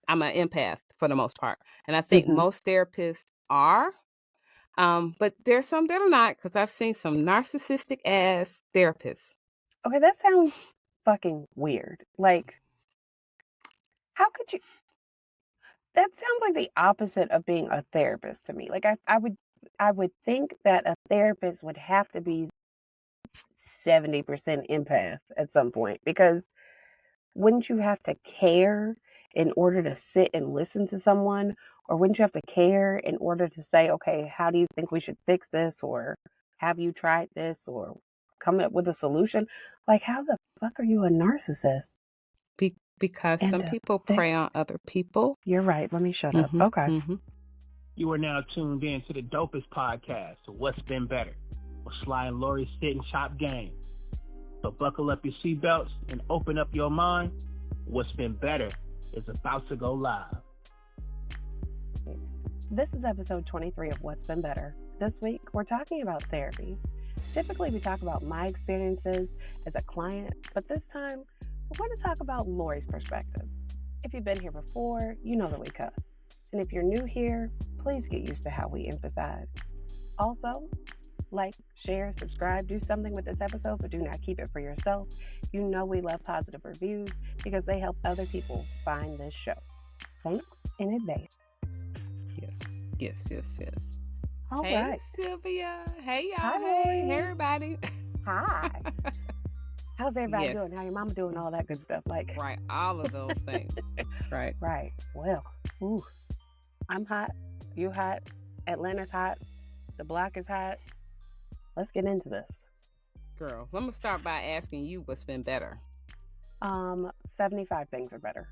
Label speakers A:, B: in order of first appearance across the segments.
A: I'm an empath for the most part. And I think most therapists are. But there's some that are not, because I've seen some narcissistic ass therapists.
B: Okay, that sounds fucking weird. Like, how could you? That sounds like the opposite of being a therapist to me. Like, I would think that a therapist would have to be 70% empath at some point, because wouldn't you have to care in order to sit and listen to someone? Or wouldn't you have to care in order to say, okay, how do you think we should fix this? Or have you tried this? Or come up with a solution? Like, how the fuck are you a narcissist?
A: Because some people prey on other people.
B: You're right. Let me shut up. Okay.
C: You are now tuned in to the dopest podcast, What's Been Better, with Sly and Lori's Sit and Chop game. So buckle up your seatbelts and open up your mind. What's Been Better is about to go live.
B: This is episode 23 of What's Been Better. This week, we're talking about therapy. Typically, we talk about my experiences as a client, but this time, we're going to talk about Lori's perspective. If you've been here before, you know that we cuss. And if you're new here, please get used to how we emphasize. Also, like, share, subscribe, do something with this episode, but do not keep it for yourself. You know we love positive reviews because they help other people find this show. Thanks in advance.
A: Yes.
B: All
A: hey,
B: right.
A: Sylvia. Hey, y'all.
B: Hi.
A: Hey, everybody.
B: Hi. How's everybody doing? How your mama doing? All that good stuff. Like,
A: right. All of those things. Right.
B: Right. Well, I'm hot. You hot. Atlanta's hot. The block is hot. Let's get into this.
A: Girl, let me start by asking you what's been better.
B: 75 things are better.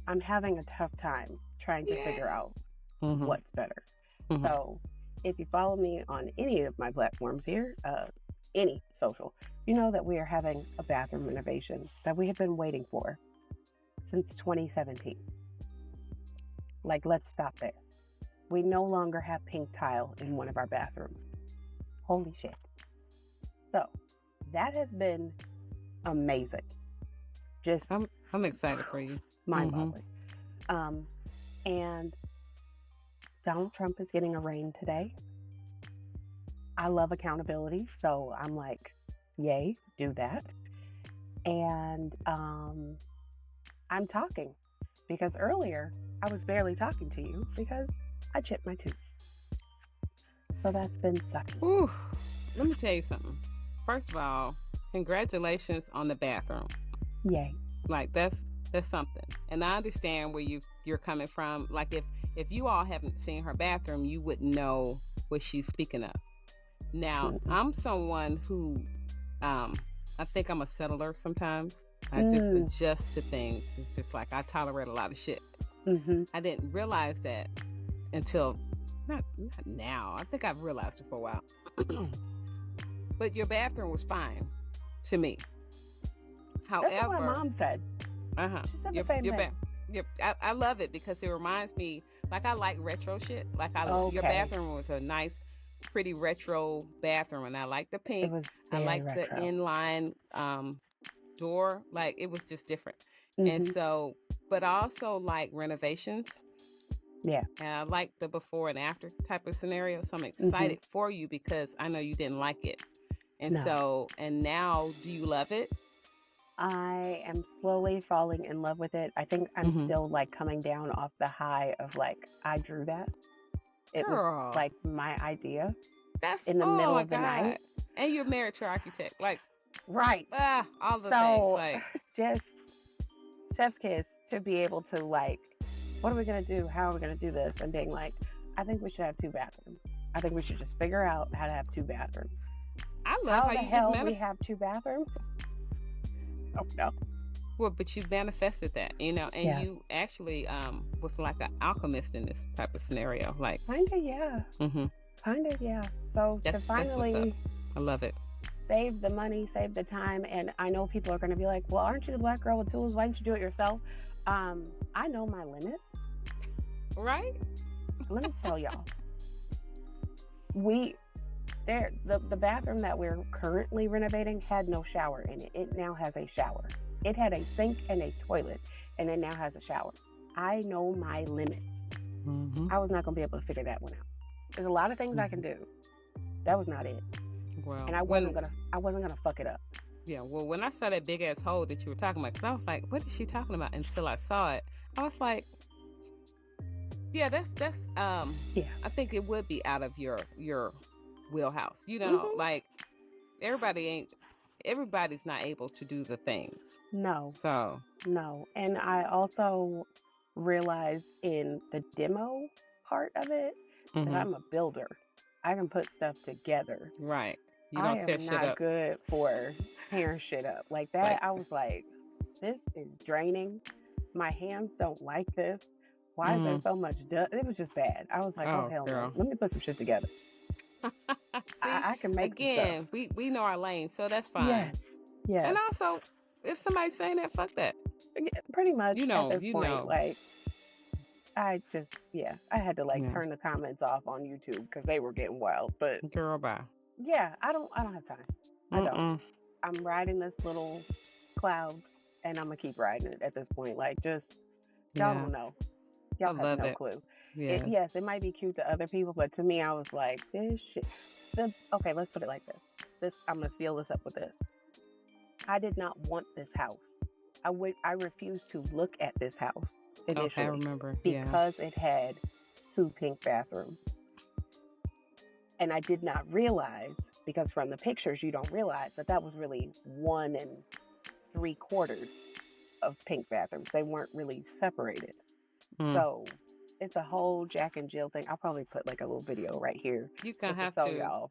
B: I'm having a tough time trying to figure out what's better. So if you follow me on any of my platforms here, any social, you know that we are having a bathroom renovation that we have been waiting for since 2017. Like, let's stop there. We no longer have pink tile in one of our bathrooms. Holy shit. So that has been amazing. Just
A: I'm excited for you.
B: Mind-boggling. And Donald Trump is getting arraigned today. I love accountability, so I'm like, yay, do that. And I'm talking because earlier I was barely talking to you because I chipped my tooth. So that's been sucking.
A: Ooh, let me tell you something. First of all, congratulations on the bathroom.
B: Yay.
A: Like, that's something. And I understand where you're coming from. Like, if you all haven't seen her bathroom, you wouldn't know what she's speaking of. Now, I'm someone who, I think I'm a settler sometimes. I just adjust to things. It's just like I tolerate a lot of shit. I didn't realize that until, not now. I think I've realized it for a while. But your bathroom was fine to me. However,
B: that's what my mom said. She said the same thing.
A: I love it because it reminds me, like, I like retro shit. Like, your bathroom was a nice, pretty retro bathroom, and I like the pink. I like the inline door. Like, it was just different. And so, but I also like renovations.
B: Yeah.
A: And I like the before and after type of scenario. So I'm excited for you because I know you didn't like it. And so, and now, do you love it?
B: I am slowly falling in love with it. I think I'm still like coming down off the high of like, I drew that. It was like my idea.
A: That's
B: in the middle of the night.
A: And you're married to an architect. Like,
B: right.
A: All the things. Like,
B: just chef's kiss to be able to like, what are we going to do? How are we going to do this? And being like, I think we should have 2 bathrooms. I think we should just figure out how to have 2 bathrooms.
A: I love how
B: the
A: you
B: hell
A: just
B: we have 2 bathrooms. Oh no.
A: Well, but you manifested that, you know, and you actually was like an alchemist in this type of scenario. Like,
B: kinda, yeah. Kinda, yeah. So to finally,
A: I love it.
B: Save the money, save the time, and I know people are going to be like, "Well, aren't you the black girl with tools? Why don't you do it yourself?" I know my limits.
A: Right.
B: Let me tell y'all. The bathroom that we're currently renovating had no shower in it. It now has a shower. It had a sink and a toilet, and it now has a shower. I know my limits. I was not going to be able to figure that one out. There's a lot of things I can do. That was not it.
A: Well,
B: and I wasn't gonna fuck it up.
A: Yeah. Well, when I saw that big ass hole that you were talking about, 'cause I was like, what is she talking about? Until I saw it, I was like, yeah, that's
B: Yeah.
A: I think it would be out of your wheelhouse. You know, like everybody's not able to do the things.
B: No.
A: So.
B: No. And I also realized in the demo part of it that I'm a builder. I can put stuff together.
A: Right. You
B: I
A: don't tear
B: am
A: shit
B: not
A: up.
B: good for tearing shit up. Like that, I was like, this is draining. My hands don't like this. Why is there so much dust? It was just bad. I was like, oh hell no. Let me put some shit together.
A: See,
B: I can make
A: again,
B: some stuff.
A: we know our lane, so that's fine.
B: Yes. Yes.
A: And also, if somebody's saying that, fuck that.
B: Pretty much
A: You know,
B: at this point, like I had to turn the comments off on YouTube because they were getting wild. But
A: girl, bye.
B: Yeah, I don't have time. I don't. I'm riding this little cloud, and I'm gonna keep riding it at this point. Like, just y'all don't know. Y'all have no clue.
A: Yeah.
B: Yes, it might be cute to other people, but to me, I was like, this shit. Okay, let's put it like this. I'm gonna seal this up with this. I did not want this house. I refused to look at this house initially.
A: Okay, I remember.
B: Because it had 2 pink bathrooms. And I did not realize, because from the pictures you don't realize that was really 1 3/4 of pink bathrooms. They weren't really separated. So it's a whole Jack and Jill thing. I'll probably put like a little video right here.
A: You can have
B: to
A: to.
B: Y'all.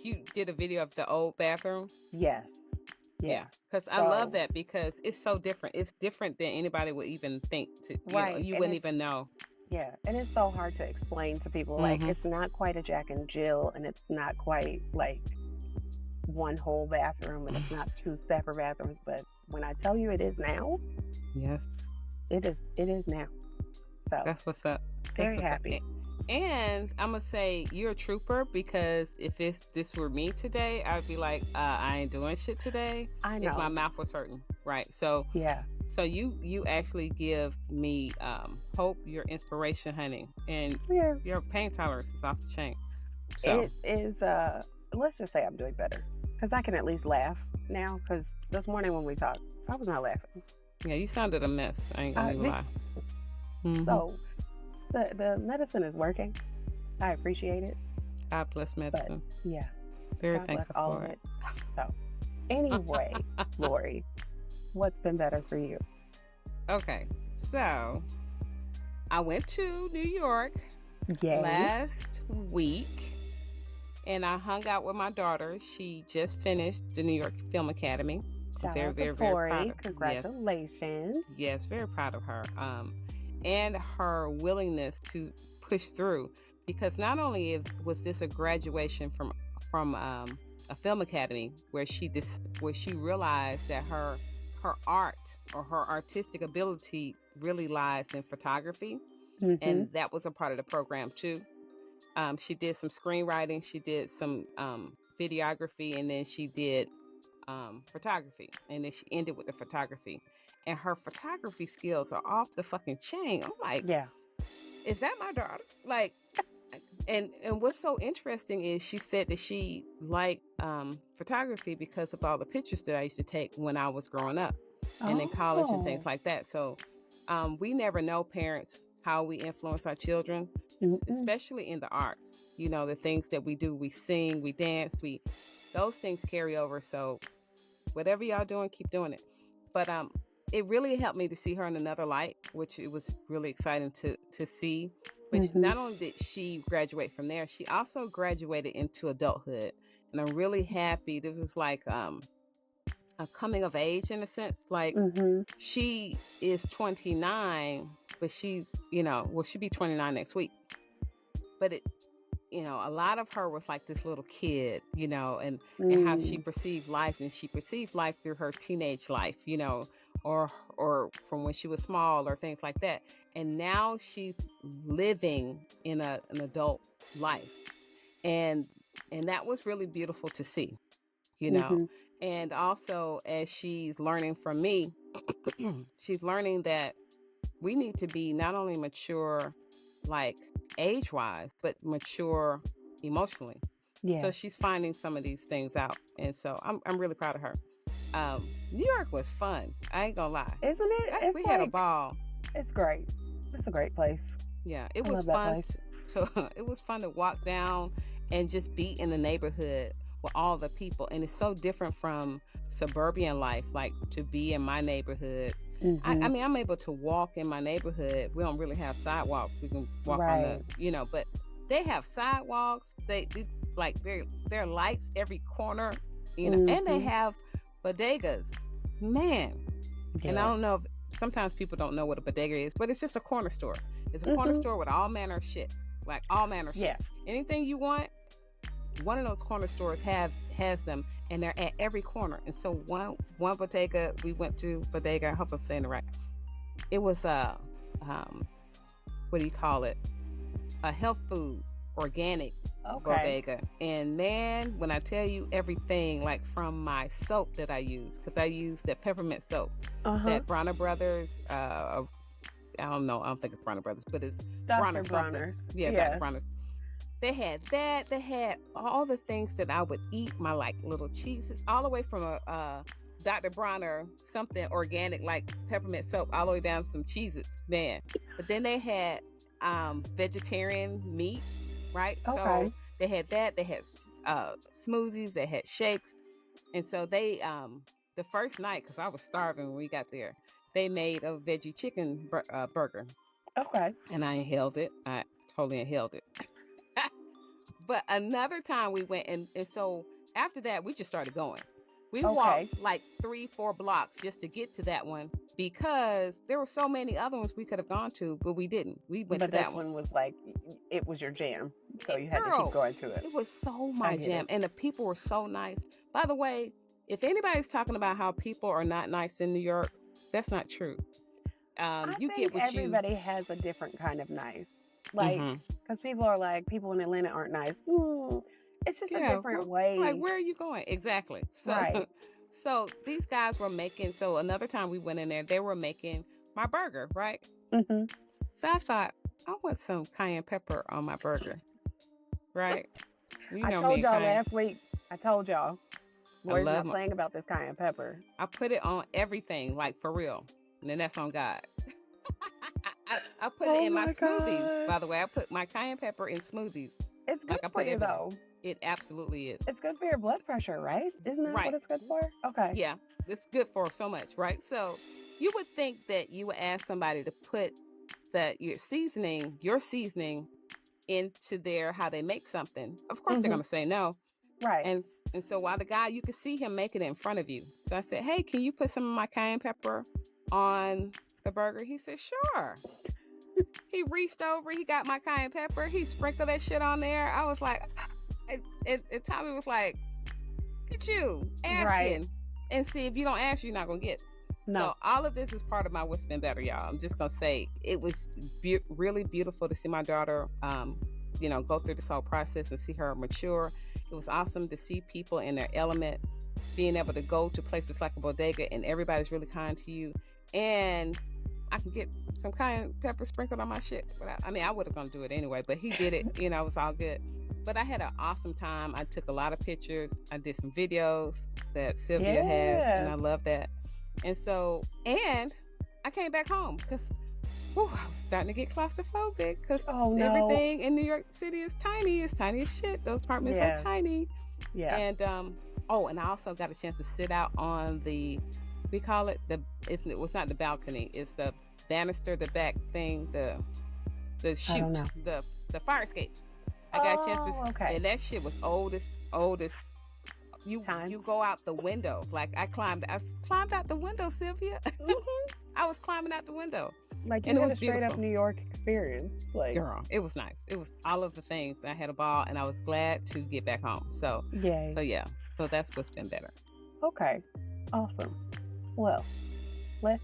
A: You did a video of the old bathroom.
B: Yes.
A: Yeah. Because I love that because it's so different. It's different than anybody would even think to. You wouldn't even know.
B: Yeah, and it's so hard to explain to people. Like, it's not quite a Jack and Jill, and it's not quite like 1 whole bathroom, and it's not 2 separate bathrooms. But when I tell you it is now,
A: yes,
B: it is now. So
A: that's what's up.
B: Very happy.
A: And I'm gonna say you're a trooper, because if this were me today, I'd be like, I ain't doing shit today.
B: I know.
A: If my mouth was hurting, right? So
B: yeah.
A: So you actually give me hope. Your inspiration, honey, and your pain tolerance is off the chain. So
B: it is. Let's just say I'm doing better, because I can at least laugh now. Because this morning when we talked, I was not laughing.
A: Yeah, you sounded a mess. I ain't gonna even lie.
B: So the medicine is working. I appreciate it.
A: God bless medicine.
B: But, yeah,
A: very
B: God
A: thankful
B: bless all
A: for
B: of it. So anyway, Lori, what's been better for you?
A: Okay, so I went to New York last week, and I hung out with my daughter. She just finished the New York Film Academy.
B: Shout
A: very,
B: out
A: very,
B: to
A: very
B: Tori.
A: proud of her.
B: Congratulations.
A: Yes, very proud of her. And her willingness to push through, because not only was this a graduation from a film academy where she realized that her art or her artistic ability really lies in photography, and that was a part of the program too. She did some screenwriting, she did some videography, and then she did photography, and then she ended with the photography. And her photography skills are off the fucking chain. I'm like, is that my daughter? Like, and what's so interesting is she said that she liked photography because of all the pictures that I used to take when I was growing up and in college and things like that. So we never know, parents, how we influence our children, especially in the arts. You know, the things that we do, we sing, we dance, those things carry over. So whatever y'all doing, keep doing it. But it really helped me to see her in another light, which it was really exciting to see. But not only did she graduate from there, she also graduated into adulthood. And I'm really happy. This was like a coming of age in a sense. Like she is 29, but she's, she'll be 29 next week. But a lot of her was like this little kid, and how she perceived life. And she perceived life through her teenage life, or from when she was small or things like that. And now she's living in an adult life. And that was really beautiful to see, And also, as she's learning from me, she's learning that we need to be not only mature, like age-wise, but mature emotionally.
B: Yeah.
A: So she's finding some of these things out, and so I'm really proud of her. New York was fun. I ain't gonna lie,
B: Isn't it?
A: we had a ball.
B: It's great. It's a great place.
A: Yeah, it
B: I
A: was
B: love that
A: fun
B: place.
A: it was fun to walk down and just be in the neighborhood with all the people, and it's so different from suburban life. Like to be in my neighborhood.
B: Mhm.
A: I mean, I'm able to walk in my neighborhood. We don't really have sidewalks. We can walk on the, you know, but they have sidewalks. They do like their lights every corner, you know, and they have bodegas. Man.
B: Yeah.
A: And I don't know if sometimes people don't know what a bodega is, but it's just a corner store. It's a corner store with all manner of shit. Like all manner of shit. Anything you want, one of those corner stores has them, and they're at every corner. And so one bodega we went to, bodega, I hope I'm saying it right. It was what do you call it? A health food, organic bodega. And man, when I tell you everything, like from my soap that I use, because I use that peppermint soap that Bronner Brothers, I don't know, I don't think it's Bronner Brothers, but it's
B: Dr.
A: Bronner. Yeah, yes. Dr. Bronner's. They had that. They had all the things that I would eat, my like little cheeses, all the way from a Dr. Bronner, something organic like peppermint soap, all the way down to some cheeses, man. But then they had vegetarian meat, right? So they had that. They had smoothies. They had shakes. And so they, the first night, because I was starving when we got there, they made a veggie chicken burger.
B: Okay.
A: And I inhaled it. I totally inhaled it. But another time we went, and so after that, we just started going. We walked like 3-4 blocks just to get to that one because there were so many other ones we could have gone to, but we didn't. We went to that one.
B: But this one was like, it was your jam, so you had to keep going to it.
A: It was so my jam, and the people were so nice. By the way, if anybody's talking about how people are not nice in New York, that's not true.
B: You get what everybody has a different kind of nice. Like, because people are like, people in Atlanta aren't nice. It's just a different way.
A: Like, where are you going? Exactly. So, so these guys were making, so another time we went in there, they were making my burger, right? So I thought, I want some cayenne pepper on my burger, right? You know
B: I told y'all last week, Lori's not playing about this cayenne pepper.
A: I put it on everything, like for real. And then that's on God. I put it in my smoothies, by the way. I put my cayenne pepper in smoothies.
B: It's good for you, though.
A: It absolutely is.
B: It's good for your blood pressure, right? Isn't that what it's good for? Okay.
A: Yeah, it's good for so much, right? So you would think that you would ask somebody to put your seasoning into how they make something. Of course, they're going to say no.
B: Right.
A: And so while the guy, you could see him making it in front of you. So I said, hey, can you put some of my cayenne pepper on the burger? He said, sure. He reached over, he got my cayenne pepper, he sprinkled that shit on there. I was like, and Tommy was like, look at you asking. And see, if you don't ask, you're not going to get. No. So all of this is part of my What's Been Better, y'all. I'm just going to say it was really beautiful to see my daughter, go through this whole process and see her mature. It was awesome to see people in their element, being able to go to places like a bodega and everybody's really kind to you. And I can get some cayenne pepper sprinkled on my shit. I would have gone to do it anyway, but he did it. It was all good. But I had an awesome time. I took a lot of pictures. I did some videos that Sylvia has, and I love that. And so, and I came back home because I was starting to get claustrophobic because everything in New York City is tiny. It's tiny as shit. Those apartments are tiny. Yeah. And, and I also got a chance to sit out on we call it it was not the balcony. It's the banister, the back thing, the chute, the fire escape. I got a chance to, and that shit was oldest. You go out the window. Like I climbed out the window, Sylvia. I was climbing out the window.
B: Like you had a straight up New York experience. Like
A: girl, it was nice. It was all of the things. I had a ball, and I was glad to get back home. So so that's What's Been Better.
B: Okay, awesome. Well, let's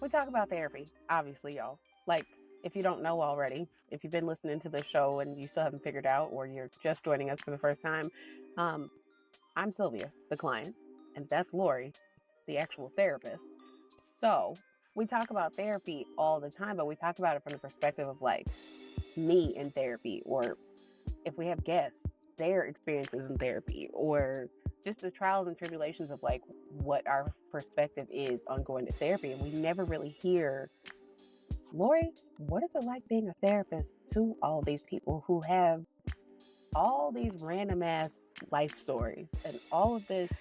B: we talk about therapy, obviously, y'all. Like, if you don't know already, if you've been listening to the show and you still haven't figured out, or you're just joining us for the first time, I'm Sylvia, the client, and that's Lori, the actual therapist. So, we talk about therapy all the time, but we talk about it from the perspective of like me in therapy, or if we have guests, their experiences in therapy, or just the trials and tribulations of like what our perspective is on going to therapy. And we never really hear, Lori, what is it like being a therapist to all these people who have all these random ass life stories and all of this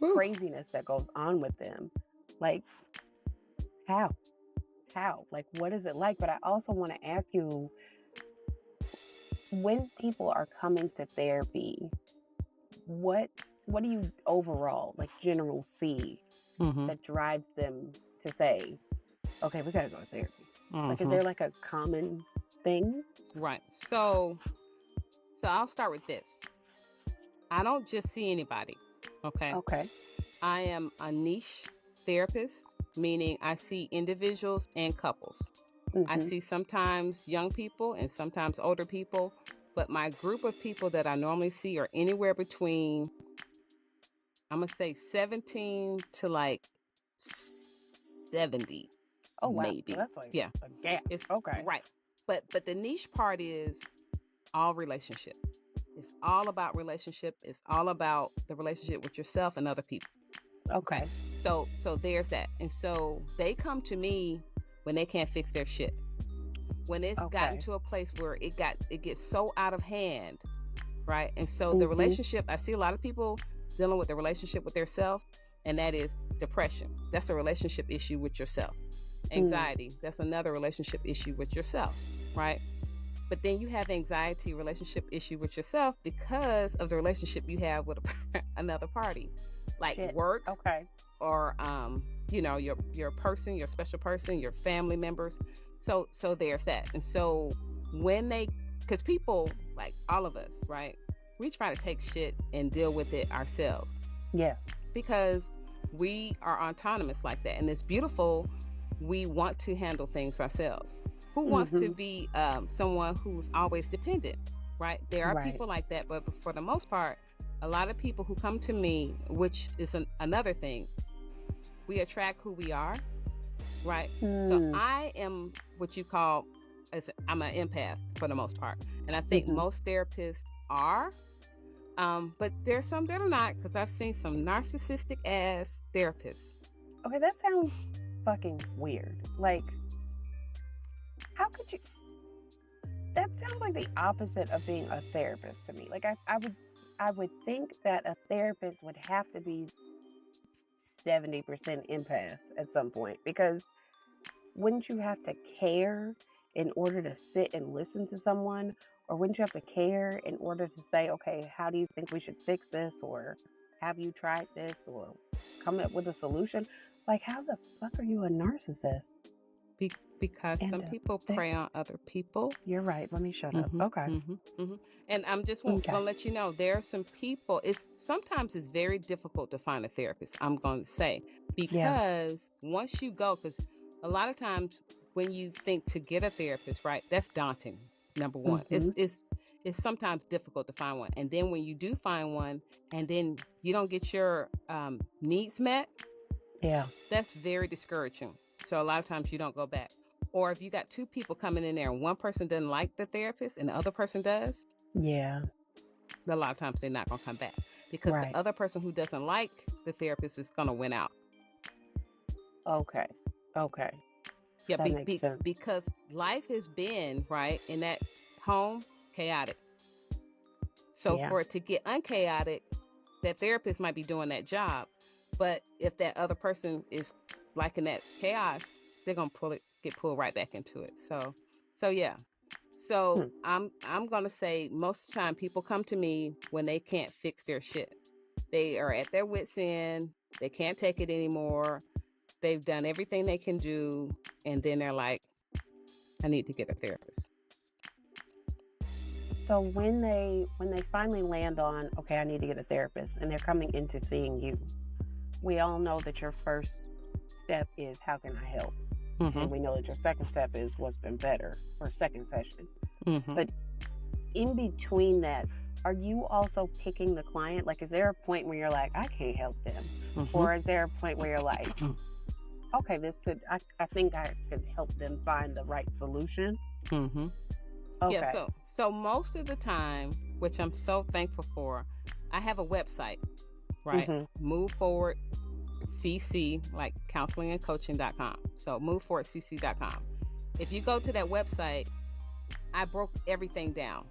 B: craziness that goes on with them? Like, how? Like, what is it like? But I also want to ask you, when people are coming to therapy, what do you overall, like, general see that drives them to say, okay, we gotta go to therapy? Like, is there like a common thing?
A: Right. So I'll start with this. I don't just see anybody. Okay. I am a niche therapist, meaning I see individuals and couples. I see sometimes young people and sometimes older people, but my group of people that I normally see are anywhere between, I'm going to say 17 to like 70.
B: Oh, wow.
A: Maybe.
B: So that's like
A: a
B: gap.
A: It's,
B: okay.
A: Right. But the niche part is all relationship. It's all about relationship. It's all about the relationship with yourself and other people.
B: Okay.
A: So there's that. And so they come to me when they can't fix their shit. When it's gotten to a place where it gets so out of hand, right? And so the relationship, I see a lot of people dealing with the relationship with their self, and that is depression. That's a relationship issue with yourself. Anxiety, that's another relationship issue with yourself, right? But then you have anxiety relationship issue with yourself because of the relationship you have with another party, like work, or your person, your special person, your family members. So there's that. And so because people, like all of us, right, we try to take shit and deal with it ourselves.
B: Yes.
A: Because we are autonomous like that, and it's beautiful. We want to handle things ourselves. Who wants to be someone who's always dependent, right? There are people like that, but for the most part, a lot of people who come to me, which is another thing, we attract who we are, right? So I am what you call, I'm an empath for the most part. And I think most therapists are, but there's some that are not, because I've seen some narcissistic ass therapists.
B: Okay, that sounds fucking weird. Like, how could you? That sounds like the opposite of being a therapist to me. Like, I would think that a therapist would have to be 70% empath at some point, because wouldn't you have to care in order to sit and listen to someone? Or wouldn't you have to care in order to say, okay, how do you think we should fix this? Or have you tried this? Or come up with a solution? Like, how the fuck are you a narcissist?
A: Because some people prey on other people.
B: You're right. Let me shut up. Okay.
A: And I'm just going to let you know, there are some people, sometimes it's very difficult to find a therapist, I'm going to say. Because once you go, because a lot of times when you think to get a therapist, right, that's daunting, number one. It's sometimes difficult to find one. And then when you do find one, and then you don't get your needs met, that's very discouraging. So a lot of times you don't go back. Or if you got two people coming in there and one person doesn't like the therapist and the other person does, a lot of times they're not going to come back, because the other person who doesn't like the therapist is going to win out. Okay. Yeah,
B: that makes sense.
A: Because life has been, right, in that home, chaotic. So for it to get unchaotic, that therapist might be doing that job. But if that other person is liking that chaos, they're gonna get pulled right back into it. So I'm gonna say most of the time people come to me when they can't fix their shit. They are at their wits' end. They can't take it anymore. They've done everything they can do, and then they're like, I need to get a therapist.
B: So when they finally land on, okay, I need to get a therapist, and they're coming into seeing you, we all know that your first step is, how can I help? And we know that your second step is, what's been better, or second session. But in between that, are you also picking the client? Like, is there a point where you're like, I can't help them? Or is there a point where you're like, okay, this could, I think I could help them find the right solution.
A: Mm-hmm.
B: Okay.
A: Yeah, so most of the time, which I'm so thankful for, I have a website, right?
B: Mm-hmm.
A: Move Forward CC, like counselingandcoaching.com. So moveforwardcc.com. If you go to that website, I broke everything down.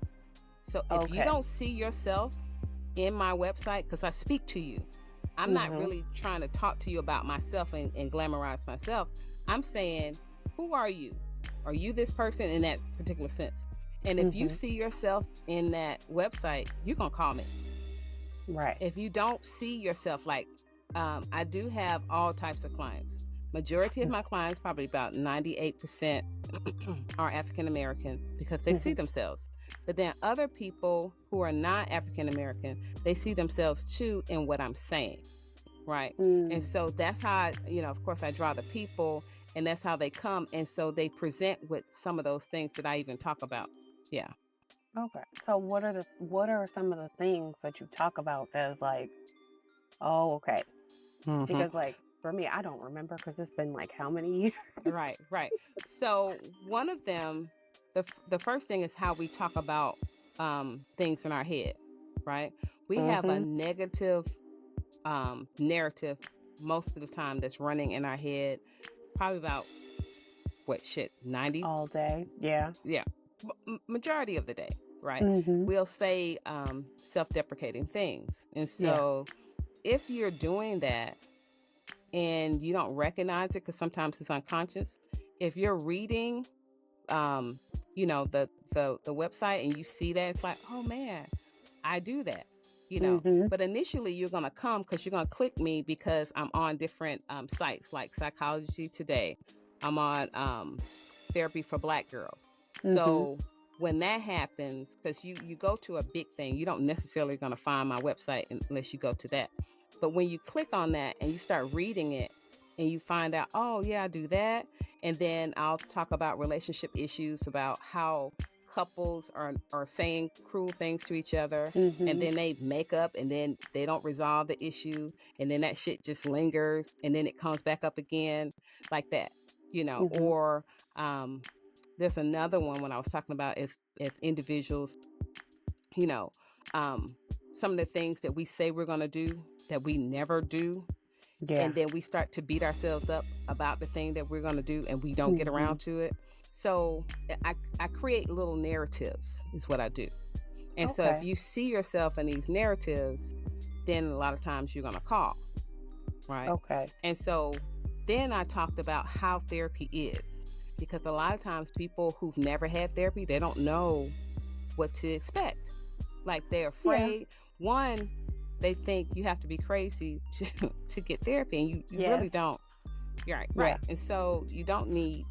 A: So if you don't see yourself in my website, because I speak to you, I'm not really trying to talk to you about myself and glamorize myself. I'm saying, who are you? Are you this person in that particular sense? And if you see yourself in that website, you're going to call me.
B: Right.
A: If you don't see yourself, like, I do have all types of clients. Majority of my clients, probably about 98%, are African American because they see themselves. But then other people who are not African American, they see themselves too in what I'm saying, right? And so that's how I, of course, I draw the people, and that's how they come. And so they present with some of those things that I even talk about. Yeah.
B: Okay. So what are some of the things that you talk about that's like, oh, okay. Because like for me, I don't remember because it's been like how many years?
A: Right. So one of them, the first thing is how we talk about things in our head, right? We have a negative narrative most of the time that's running in our head, probably about 90
B: all day. Yeah.
A: Majority of the day, right?
B: Mm-hmm.
A: We'll say self-deprecating things. And so if you're doing that and you don't recognize it, because sometimes it's unconscious, if you're reading the website and you see that, it's like, oh man, I do that, but initially you're going to come because you're going to click me because I'm on different sites like Psychology Today. I'm on Therapy for Black Girls. So when that happens, because you go to a big thing, you don't necessarily going to find my website unless you go to that. But when you click on that and you start reading it and you find out, oh yeah, I do that. And then I'll talk about relationship issues, about how couples are saying cruel things to each other, and then they make up and then they don't resolve the issue, and then that shit just lingers and then it comes back up again, like that, or there's another one when I was talking about as individuals, some of the things that we say we're going to do that we never do. Yeah. And then we start to beat ourselves up about the thing that we're going to do and we don't get around to it. So I create little narratives is what I do. And so if you see yourself in these narratives, then a lot of times you're going to call. Right.
B: Okay.
A: And so then I talked about how therapy is, because a lot of times people who've never had therapy, they don't know what to expect. Like they're afraid. Yeah. One, they think you have to be crazy to get therapy, and you really don't. You're right. Right. And so you don't need,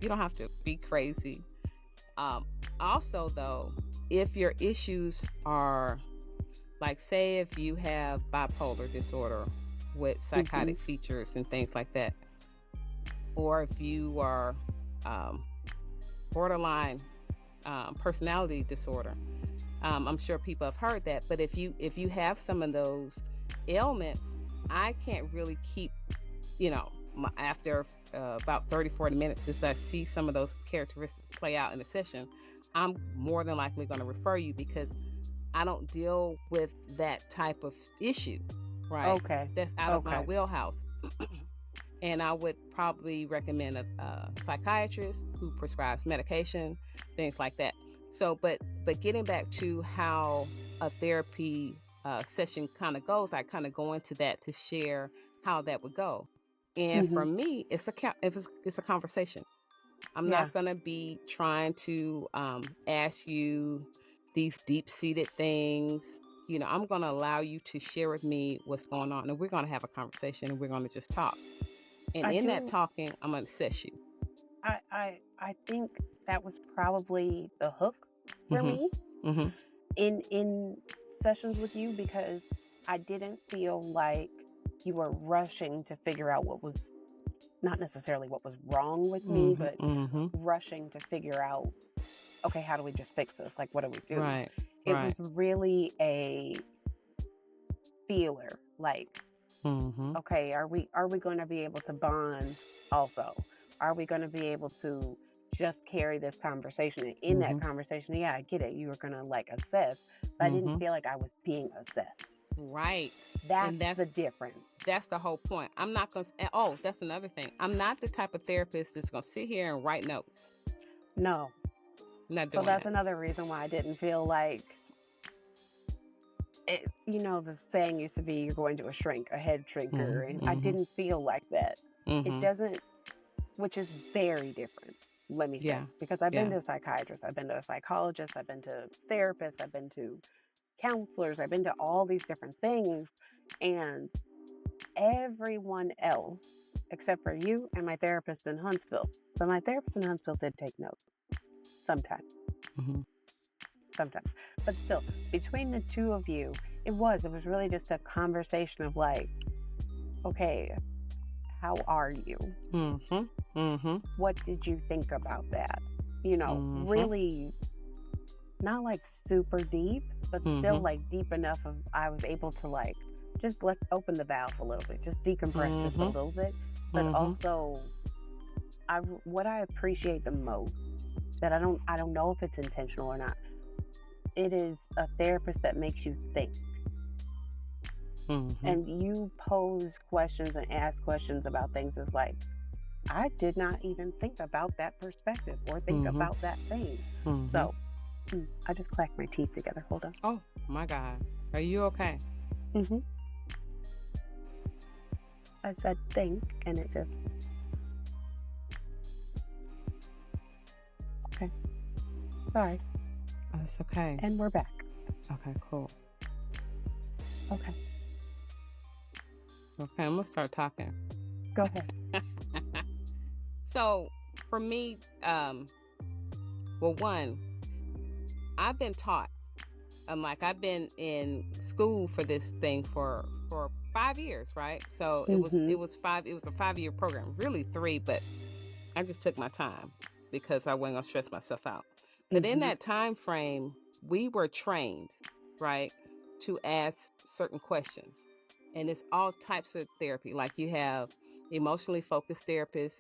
A: you don't have to be crazy. Also though, if your issues are like, say if you have bipolar disorder with psychotic features and things like that, or if you are borderline personality disorder, I'm sure people have heard that. But if you have some of those ailments, I can't really keep, after about 30-40 minutes, since I see some of those characteristics play out in a session, I'm more than likely going to refer you, because I don't deal with that type of issue, right? Okay. That's out of my wheelhouse. And I would probably recommend a psychiatrist who prescribes medication, things like that. So, but getting back to how a therapy session kind of goes, I kind of go into that to share how that would go. And for me, it's a conversation. I'm not going to be trying to ask you these deep-seated things. I'm going to allow you to share with me what's going on, and we're going to have a conversation, and we're going to just talk. And that talking, I'm going to assess you.
B: I think that was probably the hook for me in sessions with you, because I didn't feel like you were rushing to figure out what was, not necessarily what was wrong with me, but rushing to figure out, okay, how do we just fix this? Like, what do we do? It was really a feeler, like, Okay, are we going to be able to bond also? Are we going to be able to just carry this conversation? And in that conversation, yeah, I get it. You were going to like assess, but I didn't feel like I was being assessed.
A: Right.
B: That's the difference.
A: That's the whole point. I'm not going to, oh, that's another thing. I'm not the type of therapist that's going to sit here and write notes.
B: No.
A: Not doing
B: so that's
A: that.
B: another reason why I didn't feel like it, the saying used to be you're going to a head shrinker, and I didn't feel like that. It doesn't, which is very different, let me say, because I've been to a psychiatrist, I've been to a psychologist, I've been to therapists, I've been to counselors, I've been to all these different things, and everyone else except for you and my therapist in Huntsville. So my therapist in Huntsville did take notes sometimes. Sometimes. But still, between the two of you, it was really just a conversation of like, okay, how are you? What did you think about that? Really not like super deep, but still like deep enough of I was able to like just open the valve a little bit, just decompress just a little bit. But also, what I appreciate the most, that I don't know if it's intentional or not, it is a therapist that makes you think. And you pose questions and ask questions about things. It's like, I did not even think about that perspective or think about that thing. So I just clacked my teeth together. Hold on.
A: Oh my God. Are you okay?
B: I said think, and it just... Okay. Sorry.
A: That's okay.
B: And we're back.
A: Okay, cool.
B: Okay.
A: Okay, I'm going to start talking.
B: Go ahead.
A: So, for me, one, I've been taught. I've been in school for this thing for 5 years, right? So it was a 5-year program, really 3, but I just took my time because I wasn't gonna stress myself out. But in that time frame, we were trained, right, to ask certain questions. And it's all types of therapy. Like you have emotionally focused therapy,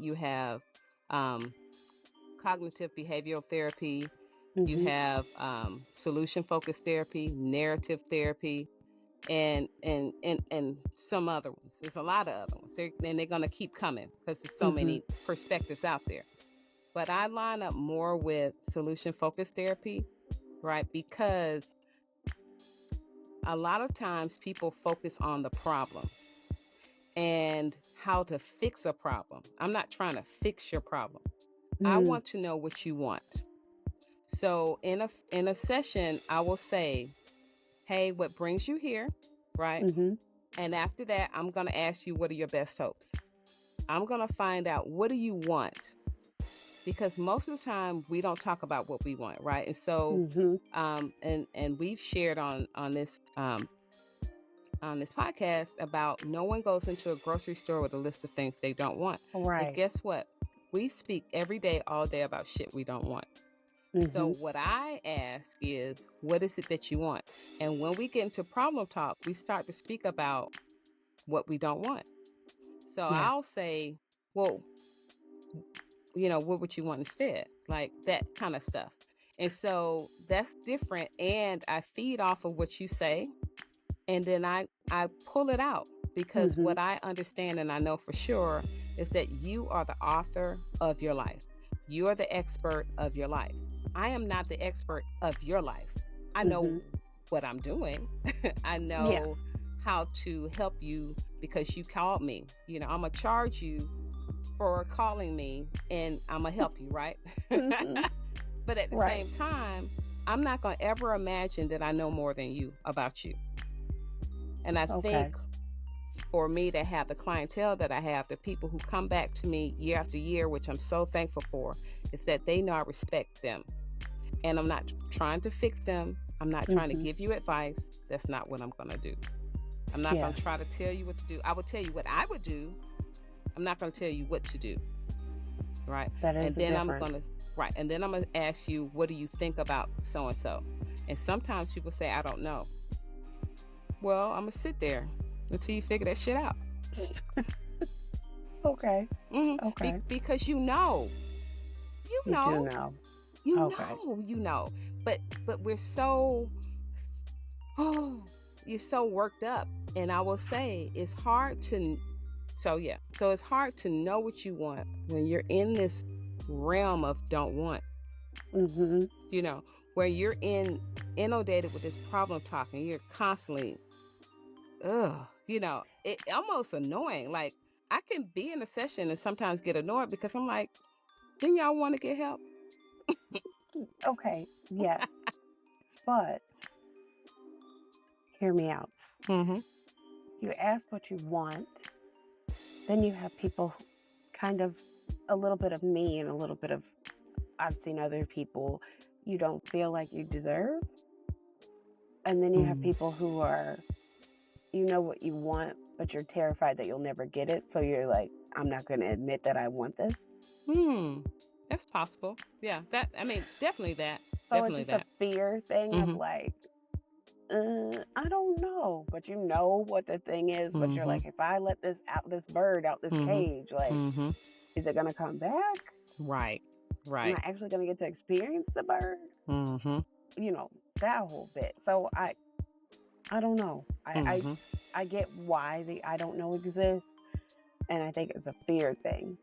A: you have cognitive behavioral therapy, you have solution focused therapy, narrative therapy, and some other ones. There's a lot of other ones, and they're going to keep coming because there's so many perspectives out there. But I line up more with solution focused therapy, right? Because a lot of times people focus on the problem and how to fix a problem. I'm not trying to fix your problem. I want to know what you want. So in a session, I will say, hey, what brings you here, right? And after that, I'm going to ask you, what are your best hopes? I'm going to find out, what do you want? Because most of the time, we don't talk about what we want, right? And so, and we've shared on this podcast about no one goes into a grocery store with a list of things they don't want.
B: Right.
A: And guess what? We speak every day, all day about shit we don't want. So what I ask is, what is it that you want? And when we get into problem talk, we start to speak about what we don't want. So I'll say, well, what would you want instead? Like that kind of stuff. And so that's different. And I feed off of what you say. And then I pull it out, because what I understand and I know for sure is that you are the author of your life. You are the expert of your life. I am not the expert of your life. I know what I'm doing. I know how to help you because you called me. I'm going to charge you for calling me and I'm going to help you, right? But at the same time, I'm not going to ever imagine that I know more than you about you. And I think for me to have the clientele that I have, the people who come back to me year after year, which I'm so thankful for, is that they know I respect them. And I'm not trying to fix them. I'm not trying to give you advice. That's not what I'm going to do. I'm not going to try to tell you what to do. I will tell you what I would do. I'm not going to tell you what to do. Right?
B: That is
A: and then
B: the
A: I'm going to and then I'm going to ask you, what do you think about so and so? And sometimes people say, I don't know. Well, I'm going to sit there until you figure that shit out.
B: Okay.
A: Mm-hmm.
B: Okay.
A: Because you know.
B: You do know.
A: You know. But we're so, you're so worked up. And I will say it's hard to, so it's hard to know what you want when you're in this realm of don't want.
B: Mm-hmm.
A: You know, where you're inundated with this problem talking, you're constantly, you know, it almost annoying. Like, I can be in a session and sometimes get annoyed because I'm like, didn't y'all want to get help?
B: Okay, yes. But hear me out.
A: Mm-hmm.
B: You ask what you want, then you have people kind of a little bit of me and a little bit of I've seen other people you don't feel like you deserve. And then you have people who are, you know what you want, but you're terrified that you'll never get it. So you're like, I'm not going to admit that I want this.
A: That's possible. Yeah, definitely that.
B: So
A: definitely
B: it's just a fear thing of like, I don't know, but you know what the thing is, but you're like, if I let this bird out this cage, like, is it going to come back?
A: Right.
B: Am I actually going to get to experience the bird? You know, that whole bit. So I don't know. I get why the I don't know exists, and I think it's a fear thing.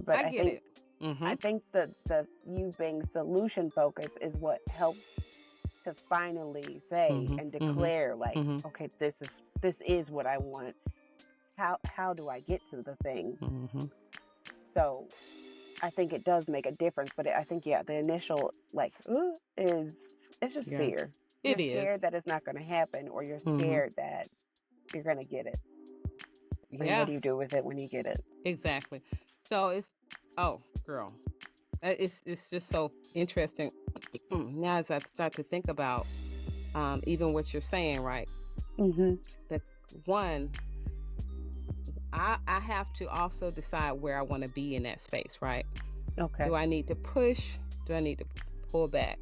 B: But I
A: get
B: think,
A: it.
B: I think the you being solution focused is what helps to finally say and declare like, okay, this is what I want. How do I get to the thing? So I think it does make a difference, but I think the initial like it's just fear. You're scared that it's not going to happen, or you're scared that you're going to get it. And what do you do with it when you get it?
A: Exactly. So it's girl, it's just so interesting. Now as I start to think about even what you're saying, right? The one, I have to also decide where I want to be in that space, right?
B: Okay.
A: Do I need to push? Do I need to pull back?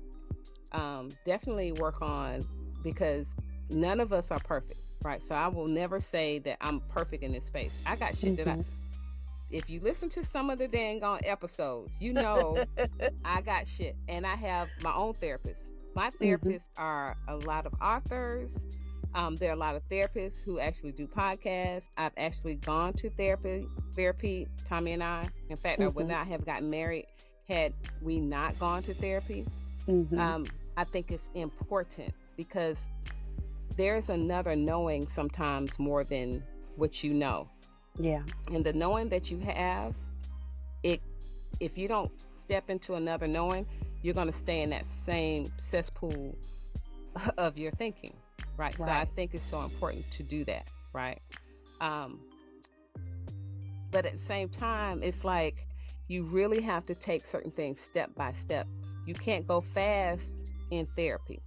A: Definitely work on, because none of us are perfect, right? So I will never say that I'm perfect in this space. I got shit that if you listen to some of the dang on episodes, you know, I got shit. And I have my own therapist. My therapists are a lot of authors. There are a lot of therapists who actually do podcasts. I've actually gone to therapy, Tommy and I. In fact, I would not have gotten married had we not gone to therapy. I think it's important because there's another knowing sometimes more than what you know.
B: Yeah.
A: And the knowing that you have, if you don't step into another knowing, you're going to stay in that same cesspool of your thinking. Right. So I think it's so important to do that. Right. But at the same time, it's like you really have to take certain things step by step. You can't go fast in therapy.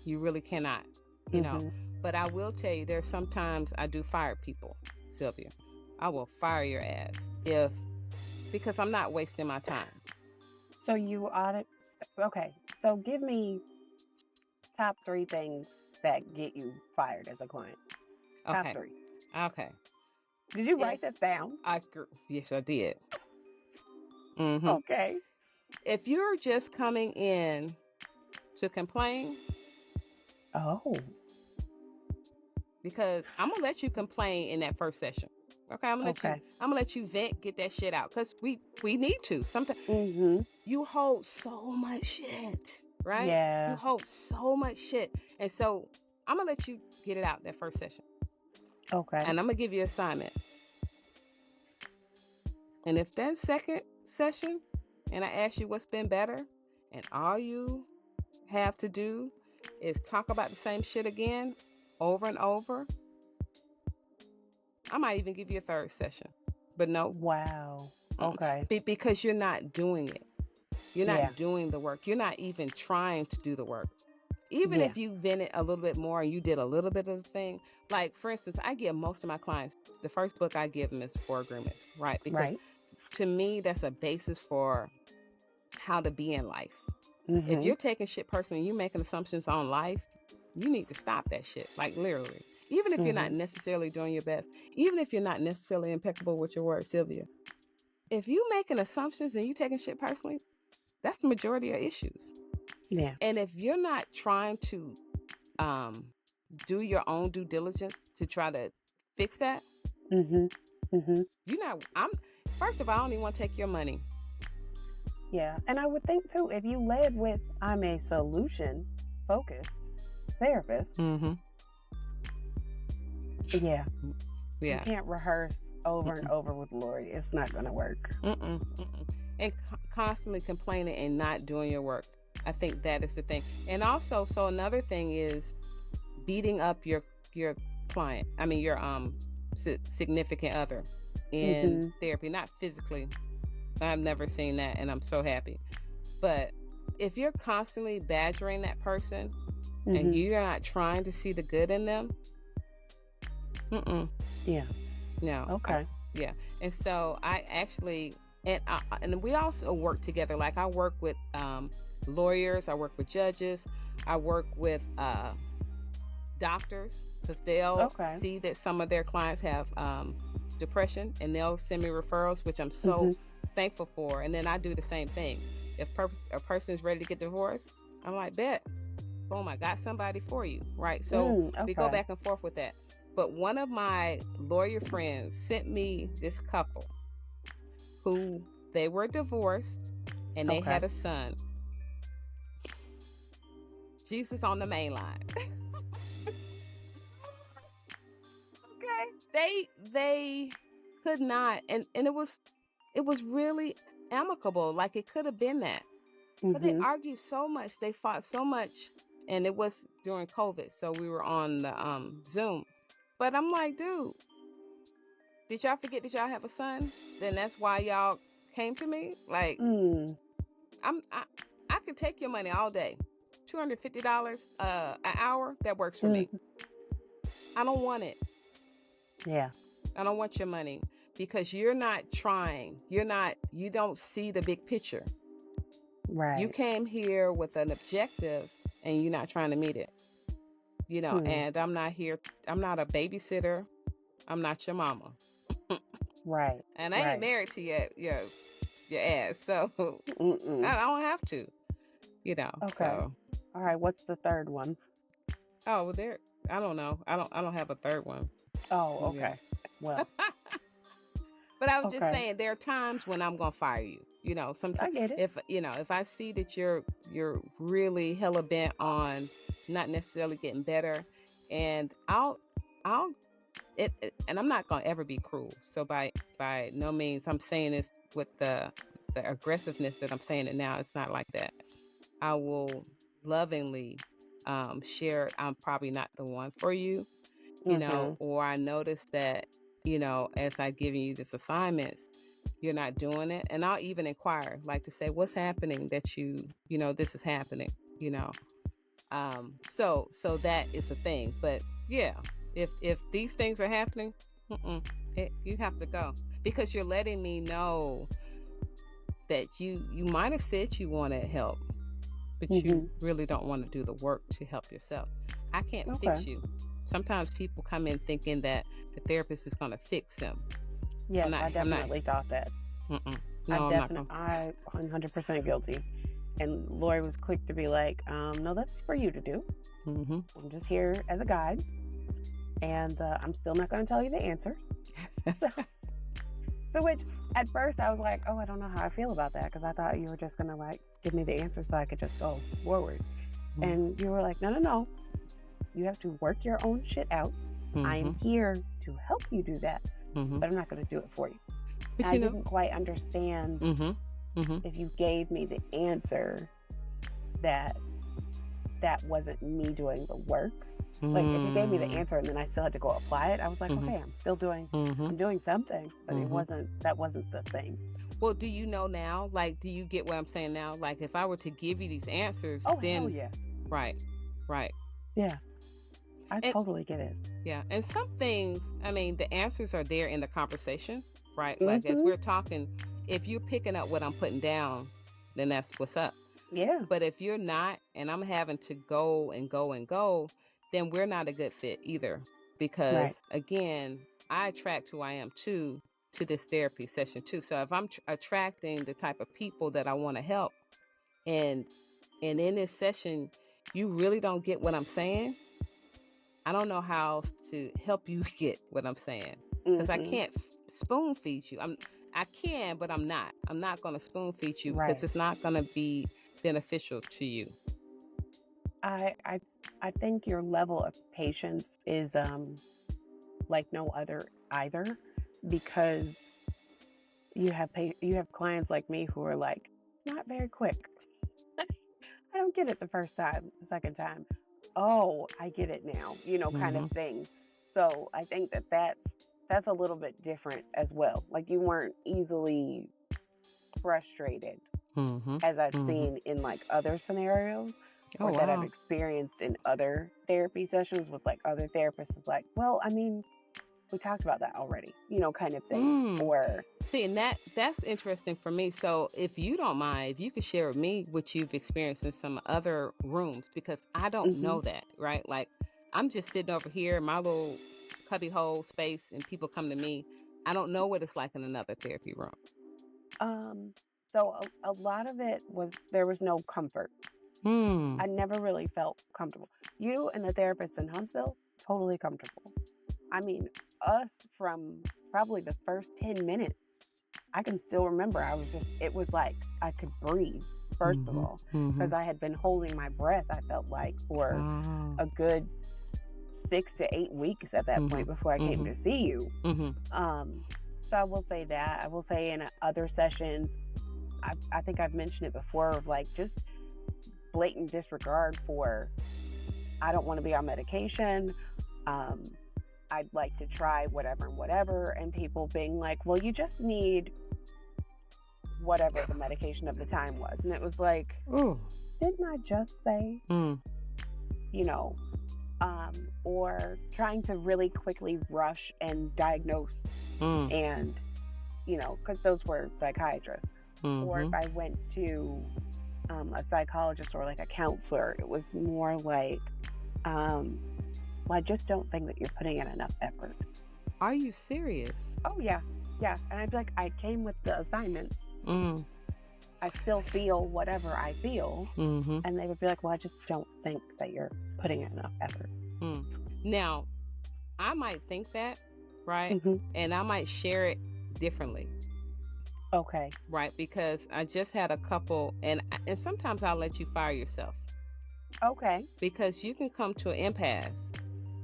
A: You really cannot, you know. But I will tell you, there's sometimes I do fire people, Sylvia. I will fire your ass because I'm not wasting my time.
B: So you audit. Okay. So give me top 3 things that get you fired as a client. Top 3.
A: Okay.
B: Did you write this down?
A: Yes, I did.
B: Okay.
A: If you're just coming in to complain. Because I'm going to let you complain in that first session. Okay, I'm gonna let you vent, get that shit out, because we need to. Sometimes you hold so much shit, right?
B: Yeah.
A: You hold so much shit, and so I'm gonna let you get it out that first session.
B: Okay.
A: And I'm gonna give you an assignment. And if that second session, and I ask you what's been better, and all you have to do is talk about the same shit again, over and over, I might even give you a third session, but no.
B: Wow. Okay.
A: Because you're not doing it. You're not doing the work. You're not even trying to do the work. Even if you vented a little bit more and you did a little bit of the thing. Like, for instance, I give most of my clients, the first book I give them is 4 Agreements, right? Because to me, that's a basis for how to be in life. If you're taking shit personally, you're making assumptions on life, you need to stop that shit. Like, literally. Even if you're not necessarily doing your best, even if you're not necessarily impeccable with your words, Sylvia, if you making assumptions and you taking shit personally, that's the majority of issues.
B: Yeah.
A: And if you're not trying to do your own due diligence to try to fix that, first of all, I don't even want to take your money.
B: Yeah. And I would think too, if you led with, I'm a solution focused therapist. Yeah. You can't rehearse over and over with Lori. It's not going to work.
A: And constantly complaining and not doing your work. I think that is the thing. And also, so another thing is beating up your client. I mean, your significant other in therapy, not physically. I've never seen that, and I'm so happy. But if you're constantly badgering that person and you're not trying to see the good in them,
B: yeah,
A: no,
B: okay,
A: yeah. And so I actually, and we also work together. Like I work with lawyers, I work with judges, I work with doctors, because they'll see that some of their clients have depression, and they'll send me referrals, which I'm so thankful for. And then I do the same thing. If a person is ready to get divorced, I'm like, bet, boom, I got somebody for you, right? So we go back and forth with that. But one of my lawyer friends sent me this couple who they were divorced and they had a son. Jesus on the main line. They could not, and it was really amicable. Like it could have been that, but they argued so much, they fought so much, and it was during COVID, so we were on the Zoom. But I'm like, dude, did y'all forget that y'all have a son? Then that's why y'all came to me. Like, I could take your money all day, $250 an hour. That works for me. I don't want it.
B: Yeah.
A: I don't want your money because you're not trying. You don't see the big picture.
B: Right.
A: You came here with an objective and you're not trying to meet it. You know, and I'm not a babysitter. I'm not your mama.
B: Right.
A: And I ain't married to your ass. So I don't have to, you know.
B: Okay.
A: So.
B: All right. What's the third one?
A: Oh, well, I don't know. I don't have a third one.
B: Oh, okay. Yeah. Well.
A: But I was just saying, there are times when I'm gonna fire you. You know, sometimes if I see that you're really hella bent on not necessarily getting better, and and I'm not gonna ever be cruel. So by no means, I'm saying this with the aggressiveness that I'm saying it now. It's not like that. I will lovingly share. I'm probably not the one for you, you know, or I notice that, you know, as I give you these assignments, you're not doing it. And I'll even inquire, like to say, what's happening that you know, this is happening, you know? So that is a thing. But yeah, if these things are happening, you have to go, because you're letting me know that you might have said you wanted help, but you really don't want to do the work to help yourself. I can't fix you. Sometimes people come in thinking that the therapist is going to fix them.
B: Yes, I definitely thought that.
A: No,
B: I'm 100% guilty. And Lori was quick to be like, no, that's for you to do. I'm just here as a guide. And I'm still not going to tell you the answers. So which, at first, I was like, oh, I don't know how I feel about that. Because I thought you were just going to, like, give me the answer so I could just go forward. And you were like, no. You have to work your own shit out. I am here to help you do that. But I'm not going to do it for you. But I didn't quite understand if you gave me the answer that wasn't me doing the work. Like if you gave me the answer and then I still had to go apply it, I was like, okay, I'm still doing, I'm doing something, but that wasn't the thing.
A: Well, do you know now? Like, do you get what I'm saying now? Like, if I were to give you these answers, then
B: hell yeah,
A: right,
B: yeah, I totally get it.
A: Yeah, and some things, I mean, the answers are there in the conversation, right? Like as we're talking, if you're picking up what I'm putting down, then that's what's up.
B: Yeah.
A: But if you're not, and I'm having to go and go and go, then we're not a good fit either. because again, I attract who I am to this therapy session too. So if I'm attracting the type of people that I want to help, and in this session you really don't get what I'm saying, I don't know how to help you get what I'm saying, because I can't spoon feed you. I can, but I'm not going to spoon feed you, because it's not going to be beneficial to you.
B: I think your level of patience is like no other either, because you have clients like me who are like not very quick. I don't get it the first time, the second time, oh, I get it now, kind of thing. So I think that's a little bit different as well. Like, you weren't easily frustrated, as I've seen in like other scenarios, or that I've experienced in other therapy sessions with like other therapists. Is like, well, I mean, we talked about that already, kind of thing. Or
A: see, and that's interesting for me. So if you don't mind, if you could share with me what you've experienced in some other rooms, because I don't know that, right? Like, I'm just sitting over here in my little cubby hole space, and people come to me. I don't know what it's like in another therapy room.
B: So a lot of it was, there was no comfort. I never really felt comfortable. You and the therapist in Huntsville, totally comfortable. I mean, us from probably the first 10 minutes, I can still remember. It was like I could breathe, first of all, because I had been holding my breath, I felt like, for a good 6 to 8 weeks at that point before I came to see you. So I will say that. I will say in other sessions, I think I've mentioned it before, of like just blatant disregard for, I don't want to be on medication. I'd like to try whatever, and people being like, well, you just need whatever the medication of the time was. And it was like, didn't I just say, or trying to really quickly rush and diagnose, and, because those were psychiatrists. Or if I went to a psychologist or like a counselor, it was more like, well, I just don't think that you're putting in enough effort.
A: Are you serious?
B: Oh, yeah. Yeah. And I'd be like, I came with the assignment. I still feel whatever I feel. And they would be like, well, I just don't think that you're putting in enough effort.
A: Now, I might think that, right? And I might share it differently.
B: Okay.
A: Right? Because I just had a couple, and sometimes I'll let you fire yourself.
B: Okay.
A: Because you can come to an impasse.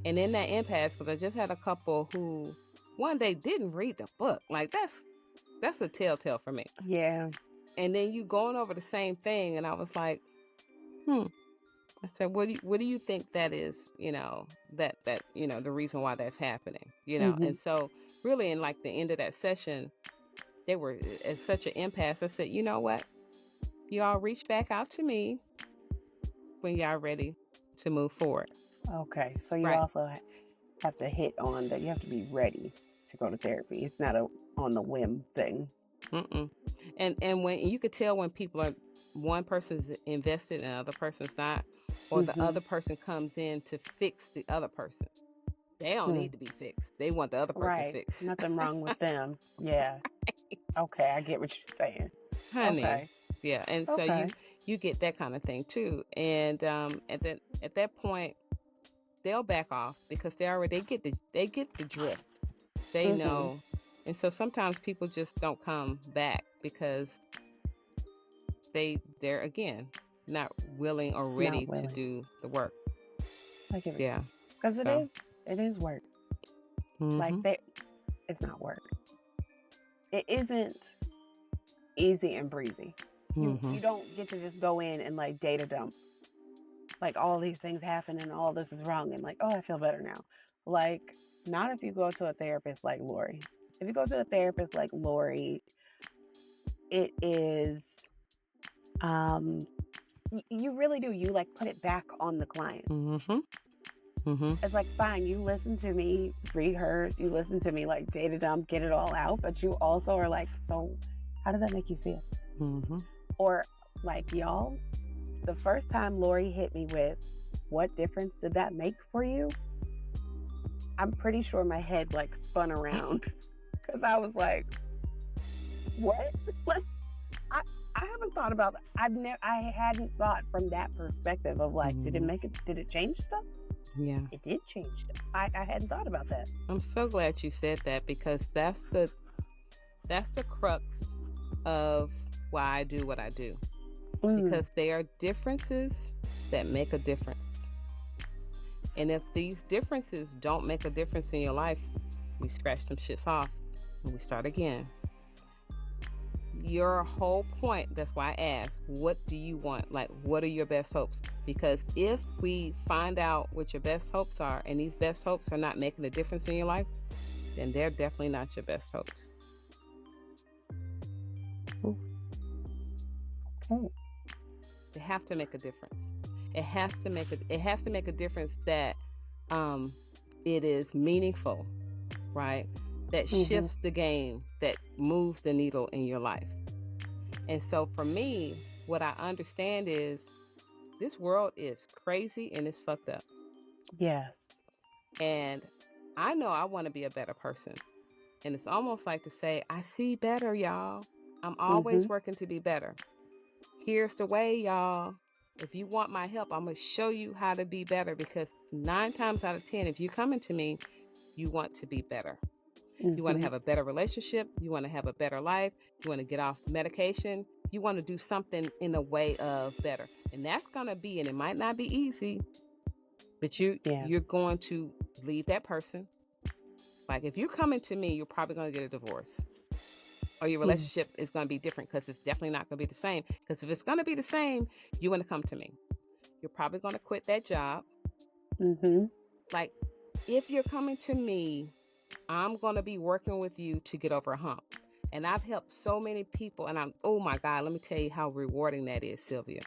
A: And in that impasse, because I just had a couple who, one, they didn't read the book. Like, that's a telltale for me.
B: Yeah.
A: And then you going over the same thing, and I was like, I said, what do you think that is, that the reason why that's happening, And so really in like the end of that session, they were at such an impasse. I said, you know what? Y'all reach back out to me when y'all ready to move forward.
B: Okay. So you also have to hit on that you have to be ready to go to therapy. It's not a on the whim thing.
A: And when you could tell when people are, one person's invested and the other person's not, or the other person comes in to fix the other person. They don't need to be fixed. They want the other person fixed.
B: Nothing wrong with them. Yeah. Okay, I get what you're saying.
A: Honey.
B: Okay.
A: Yeah. And so you get that kind of thing too. And at that point, they'll back off because they get the drift. They know. And so sometimes people just don't come back because they're again not willing or ready to do the work.
B: I get it.
A: Yeah.
B: Because it is work. Like it's not work. It isn't easy and breezy. You don't get to just go in and like data dump. Like all these things happen and all this is wrong and like, oh, I feel better now. Like, not if you go to a therapist like Lori. If you go to a therapist like Lori, it is, you really do. You like put it back on the client. It's like, fine, you listen to me rehearse, you listen to me like data dump, get it all out, but you also are like, so how did that make you feel? Or like, y'all, the first time Lori hit me with, what difference did that make for you? I'm pretty sure my head like spun around because I was like, what? I haven't thought about that. I hadn't thought from that perspective of like, did it change stuff?
A: Yeah.
B: It did change stuff. I hadn't thought about that.
A: I'm so glad you said that, because that's the crux of why I do what I do. Because there are differences that make a difference. And if these differences don't make a difference in your life, we scratch some shits off and we start again. Your whole point, that's why I asked, what do you want? Like, what are your best hopes? Because if we find out what your best hopes are, and these best hopes are not making a difference in your life, then they're definitely not your best hopes. They have to make a difference. It has to make a difference that it is meaningful, right? That shifts the game, that moves the needle in your life. And so for me, what I understand is this world is crazy and it's fucked up.
B: Yeah.
A: And I know I want to be a better person. And it's almost like to say, I see better, y'all. I'm always working to be better. Here's the way, y'all. If you want my help, I'm going to show you how to be better, because 9 times out of 10, if you're coming to me, you want to be better. You want to have a better relationship. You want to have a better life. You want to get off medication. You want to do something in a way of better. And that's going to be, and it might not be easy, but you're going to leave that person. Like if you're coming to me, you're probably going to get a divorce. Or your relationship is going to be different, because it's definitely not going to be the same. Because if it's going to be the same, you want to come to me. You're probably going to quit that job. Like if you're coming to me, I'm going to be working with you to get over a hump. And I've helped so many people, and oh my God, let me tell you how rewarding that is, Sylvia.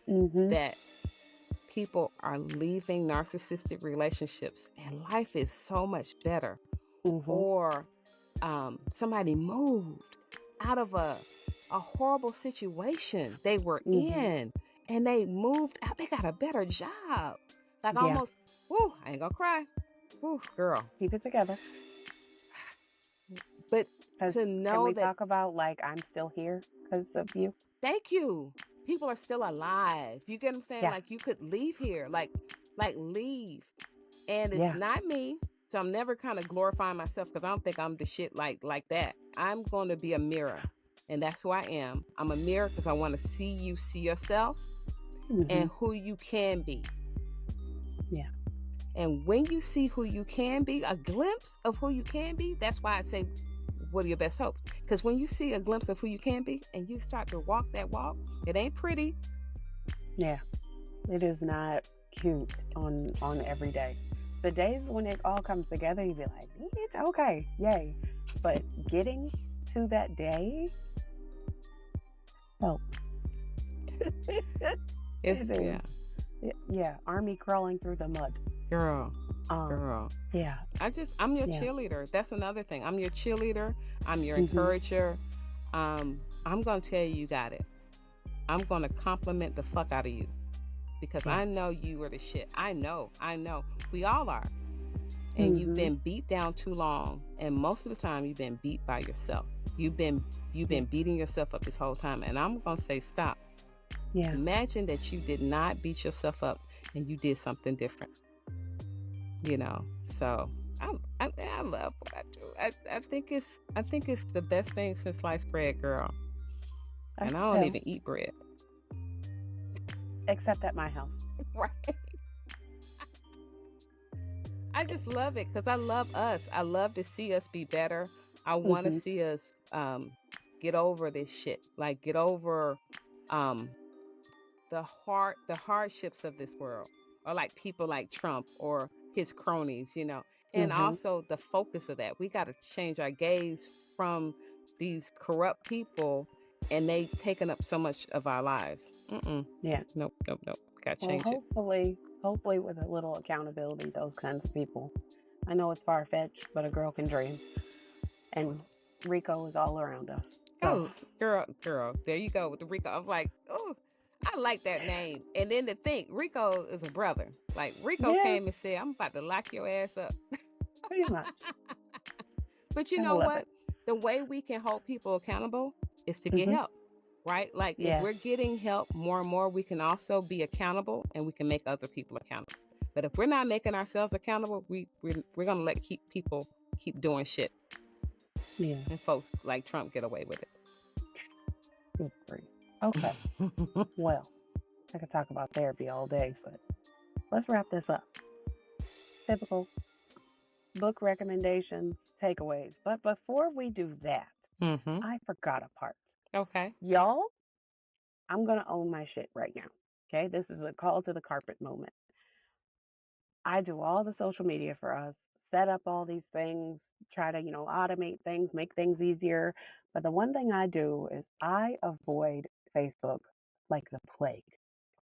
A: That people are leaving narcissistic relationships and life is so much better. Or somebody moved out of a horrible situation they were in, and they moved out. They got a better job. Like almost, whoo, I ain't gonna cry. Whoo, girl.
B: Keep it together.
A: But to know
B: can we
A: that,
B: talk about like I'm still here because of you?
A: Thank you. People are still alive. You get what I'm saying?
B: Yeah.
A: Like you could leave here, like leave, and it's not me. So I'm never kind of glorifying myself, because I don't think I'm the shit like that. I'm going to be a mirror, and that's who I am. I'm a mirror because I want to see you see yourself and who you can be.
B: Yeah.
A: And when you see who you can be, a glimpse of who you can be, that's why I say, what are your best hopes? Because when you see a glimpse of who you can be and you start to walk that walk, it ain't pretty.
B: Yeah. It is not cute on every day. The days when it all comes together, you be like, okay, yay. But getting to that day, army crawling through the mud.
A: Girl.
B: Yeah.
A: I'm your cheerleader. That's another thing. I'm your cheerleader. I'm your encourager. I'm going to tell you got it. I'm going to compliment the fuck out of you, because I know you are the shit. I know. We all are. And you've been beat down too long. And most of the time you've been beat by yourself. You've been beating yourself up this whole time. And I'm going to say, stop. Yeah. Imagine that you did not beat yourself up and you did something different. So I love what I do. I think it's the best thing since sliced bread, girl. And I don't even eat bread.
B: Except at my house.
A: Right. I just love it because I love us. I love to see us be better. I want to see us get over this shit. Like get over the hardships of this world, or like people like Trump or his cronies, and also the focus of that. We got to change our gaze from these corrupt people, and they taken up so much of our lives.
B: Yeah.
A: Nope. Got to change
B: it. Hopefully with a little accountability, those kinds of people. I know it's far-fetched, but a girl can dream. And Rico is all around us.
A: So. Oh, girl. There you go with the Rico. I'm like, oh, I like that name. And then to think, Rico is a brother. Like, Rico came and said, I'm about to lock your ass up.
B: Pretty much.
A: But you
B: I
A: know
B: love
A: what?
B: it.
A: The way we can hold people accountable is to get help, right? Like if we're getting help more and more, we can also be accountable and we can make other people accountable. But if we're not making ourselves accountable, we're gonna let people keep doing shit.
B: Yeah.
A: And folks like Trump get away with it.
B: Good grief. Okay. Well, I could talk about therapy all day, but let's wrap this up. Typical book recommendations, takeaways. But before we do that, I forgot a part.
A: Okay.
B: Y'all, I'm going to own my shit right now. Okay. This is a call to the carpet moment. I do all the social media for us, set up all these things, try to, automate things, make things easier. But the one thing I do is I avoid Facebook like the plague.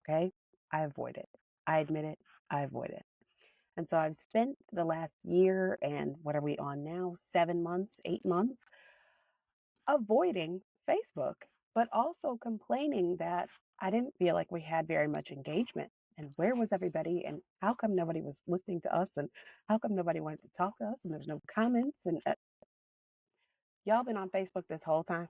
B: Okay. I avoid it. I admit it. I avoid it. And so I've spent the last year and what are we on now? 7 months, 8 months avoiding Facebook, but also complaining that I didn't feel like we had very much engagement. And where was everybody? And how come nobody was listening to us? And how come nobody wanted to talk to us? And there's no comments. And y'all been on Facebook this whole time.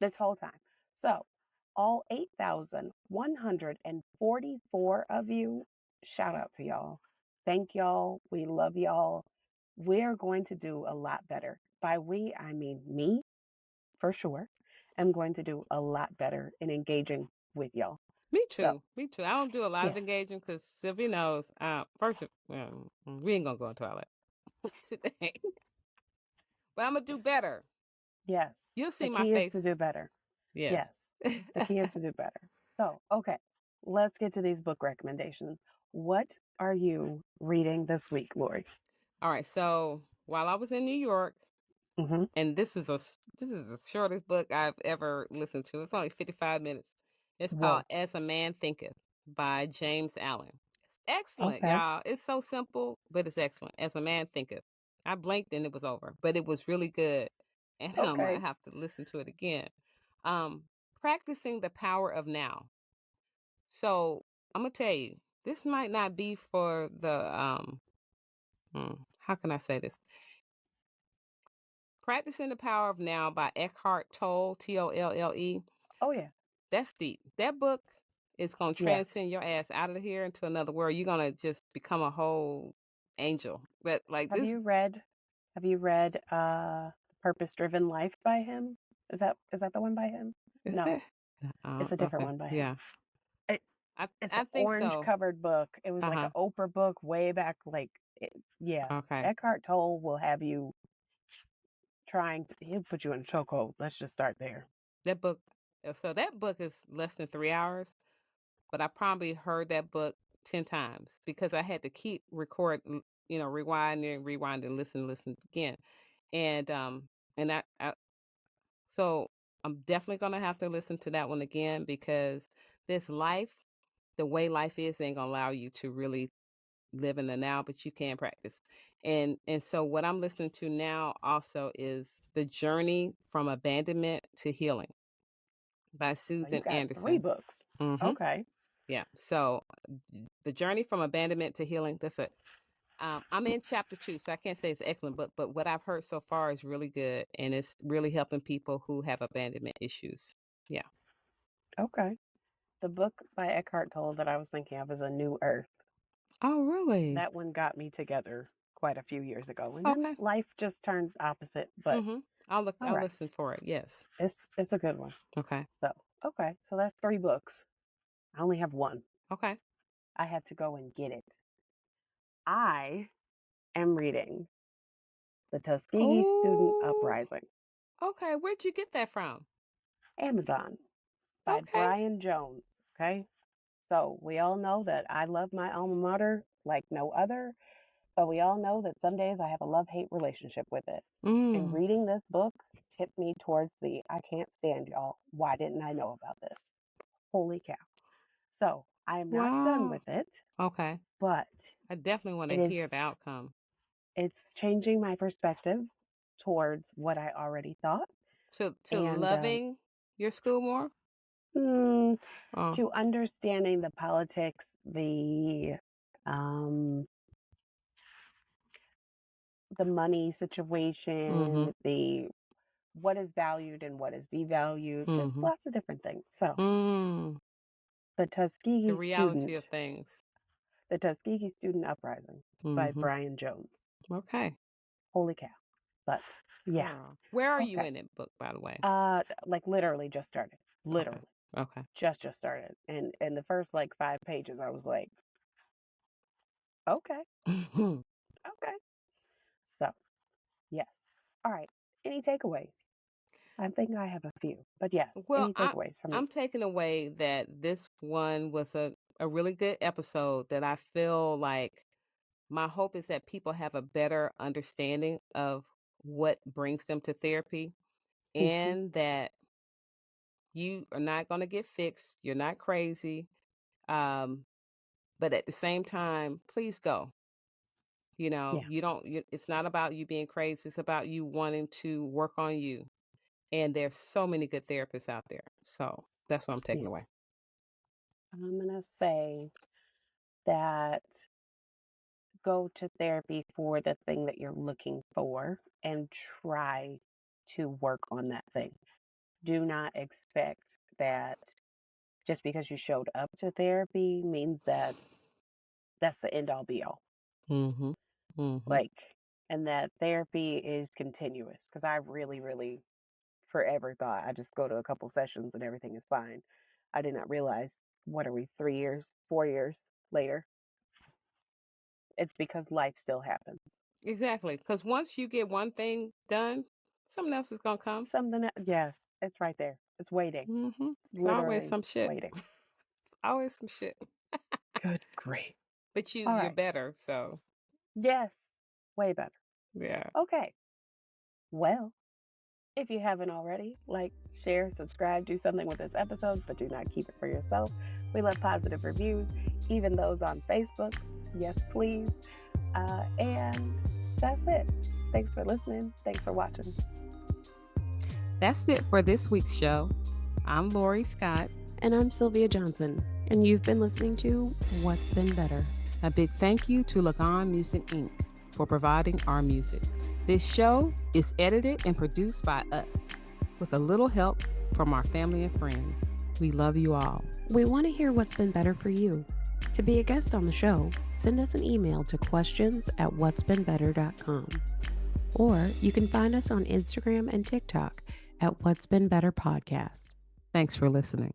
B: This whole time. So all 8,144 of you, shout out to y'all. Thank y'all. We love y'all. We're going to do a lot better. By we, I mean me, for sure. I'm going to do a lot better in engaging with y'all.
A: Me too.
B: So,
A: Me too. I don't do a lot of engaging because Sylvia knows. First, we ain't gonna go into all that today. But I'm gonna do better.
B: Yes.
A: You'll see
B: the
A: my
B: key
A: face.
B: is to do better.
A: Yes.
B: The key is to do better. So, okay, let's get to these book recommendations. What are you reading this week, Lori?
A: All right. So while I was in New York, and this is the shortest book I've ever listened to. It's only 55 minutes. It's called As a Man Thinketh by James Allen. It's excellent, y'all. It's so simple, but it's excellent. As a Man Thinketh. I blinked and it was over, but it was really good. And I have to listen to it again. Practicing the power of now. So I'm gonna tell you, this might not be for the how can I say this? Practicing the Power of Now by Eckhart Tolle, Tolle.
B: Oh yeah.
A: That's deep. That book is gonna transcend your ass out of here into another world. You're gonna just become a whole angel. That like
B: Have
A: this.
B: you read Purpose Driven Life by him? Is that the one by him?
A: Is
B: No.
A: it?
B: It's a different one by him.
A: Yeah.
B: It's
A: I
B: an
A: think
B: orange
A: so.
B: covered book. It was like an Oprah book way back,
A: Okay.
B: Eckhart Tolle will have you he'll put you in a chokehold. Let's just start there.
A: That book is less than 3 hours, but I probably heard that book 10 times because I had to keep recording, rewinding, listen again. And so I'm definitely going to have to listen to that one again because the way life is ain't going to allow you to really live in the now, but you can practice. And so what I'm listening to now also is The Journey from Abandonment to Healing by Susan Anderson.
B: 3 books. Okay.
A: Yeah. So The Journey from Abandonment to Healing, that's it. I'm in chapter 2, so I can't say it's excellent, but what I've heard so far is really good, and it's really helping people who have abandonment issues. Yeah.
B: Okay. The book by Eckhart Tolle that I was thinking of is A New Earth.
A: Oh, really?
B: That one got me together quite a few years ago, and then life just turned opposite. But
A: I'll listen for it. Yes,
B: it's a good one.
A: Okay.
B: So that's 3 books. I only have 1.
A: Okay.
B: I had to go and get it. I am reading the Tuskegee Student Uprising.
A: Okay, where'd you get that from?
B: Amazon by Brian Jones. Okay. So we all know that I love my alma mater like no other, but we all know that some days I have a love-hate relationship with it. And reading this book tipped me towards I can't stand y'all. Why didn't I know about this? Holy cow. So I am not done with it.
A: Okay.
B: But
A: I definitely want to hear the outcome.
B: It's changing my perspective towards what I already thought.
A: To loving your school more?
B: To understanding the politics, the money situation, the what is valued and what is devalued, just lots of different things. So the
A: The
B: Tuskegee
A: reality of things.
B: The Tuskegee Student Uprising by Brian Jones.
A: Okay.
B: Holy cow. But yeah.
A: Girl. Where are you in it book, by the way?
B: Like literally just started. Literally.
A: Okay.
B: Just started. And the first like 5 pages I was like, okay. Okay. So yes. All right. Any takeaways? I think I have a few. But yes,
A: Well,
B: any takeaways from
A: I'm
B: you?
A: taking away that this one was a really good episode that I feel like my hope is that people have a better understanding of what brings them to therapy and that you are not going to get fixed. You're not crazy. But at the same time, please go. You know,
B: Yeah.
A: it's not about you being crazy. It's about you wanting to work on you. And there's so many good therapists out there. So that's what I'm taking away.
B: I'm going to say that go to therapy for the thing that you're looking for and try to work on that thing. Do not expect that just because you showed up to therapy means that that's the end all be all. Like, and that therapy is continuous. Because I really, really forever thought I just go to a couple sessions and everything is fine. I did not realize, what are we, 3 years, 4 years later? It's because life still happens.
A: Exactly. Because once you get one thing done, something else is going to come.
B: Yes, it's right there. It's waiting.
A: It's always some shit.
B: Waiting.
A: It's always some shit.
B: Good grief.
A: But you're
B: right.
A: better, so.
B: Yes, way better.
A: Yeah.
B: Okay. Well, if you haven't already, like, share, subscribe, do something with this episode, but do not keep it for yourself. We love positive reviews, even those on Facebook. Yes, please. And that's it. Thanks for listening. Thanks for watching.
A: That's it for this week's show. I'm Lori Scott.
B: And I'm Sylvia Johnson. And you've been listening to What's Been Better.
A: A big thank you to Lagan Music Inc. for providing our music. This show is edited and produced by us with a little help from our family and friends. We love you all.
B: We want to hear what's been better for you. To be a guest on the show, send us an email to questions@whatsbeenbetter.com. Or you can find us on Instagram and TikTok at What's Been Better Podcast.
A: Thanks for listening.